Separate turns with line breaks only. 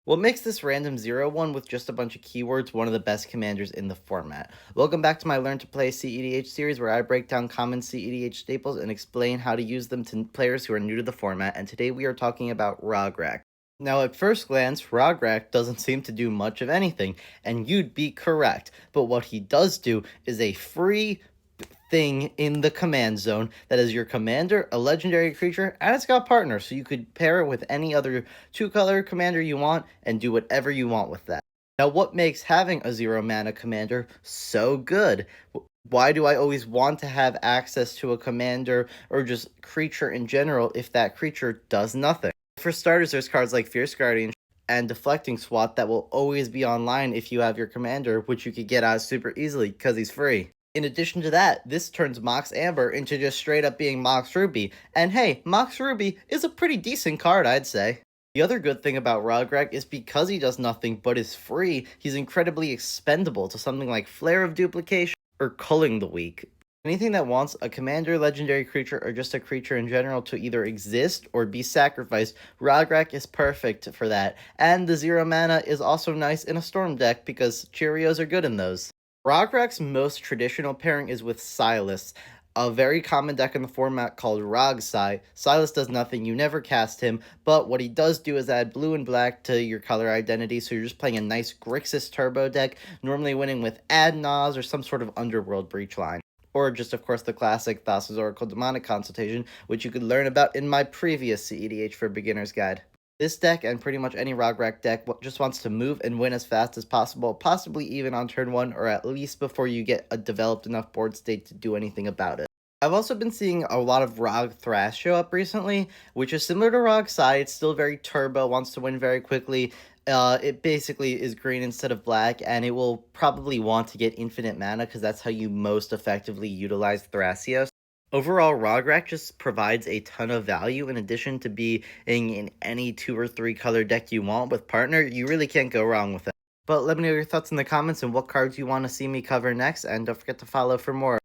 What makes this random 0-1 with just a bunch of keywords one of the best commanders in the format? Welcome back to my Learn to Play CEDH series where I break down common CEDH staples and explain how to use them to players who are new to the format, and today we are talking about Rograk. Now, at first glance, Rograk doesn't seem to do much of anything, and you'd be correct, but what he does do is a free thing in the command zone that is your commander, a legendary creature, and it's got partner, so you could pair it with any other two-color commander you want and do whatever you want with that. Now, what makes having a 0-mana commander so good? Why do I always want to have access to a commander or just creature in general if that creature does nothing? For starters, there's cards like Fierce Guardian and Deflecting Swat that will always be online if you have your commander, which you could get out super easily because he's free. In addition to that, this turns Mox Amber into just straight up being Mox Ruby, and hey, Mox Ruby is a pretty decent card, I'd say. The other good thing about Rograk is because he does nothing but is free, he's incredibly expendable to something like Flare of Duplication or Culling the Weak. Anything that wants a commander, legendary creature, or just a creature in general to either exist or be sacrificed, Rograk is perfect for that. And the 0 mana is also nice in a Storm deck because Cheerios are good in those. Rograk's most traditional pairing is with Silas, a very common deck in the format called Rogsai. Silas does nothing, you never cast him, but what he does do is add blue and black to your color identity, so you're just playing a nice Grixis Turbo deck, normally winning with Adnaz or some sort of Underworld Breach line. Or just, of course, the classic Thassa's Oracle Demonic Consultation, which you could learn about in my previous CEDH for Beginners Guide. This deck, and pretty much any Rograk deck, just wants to move and win as fast as possible, possibly even on turn 1, or at least before you get a developed enough board state to do anything about it. I've also been seeing a lot of Rog Thrash show up recently, which is similar to Rog Sai. It's still very turbo, wants to win very quickly. It basically is green instead of black, and it will probably want to get infinite mana because that's how you most effectively utilize Thrasios. Overall, Rograk just provides a ton of value in addition to being in any 2 or 3 color deck you want with partner. You really can't go wrong with it. But let me know your thoughts in the comments and what cards you want to see me cover next, and don't forget to follow for more.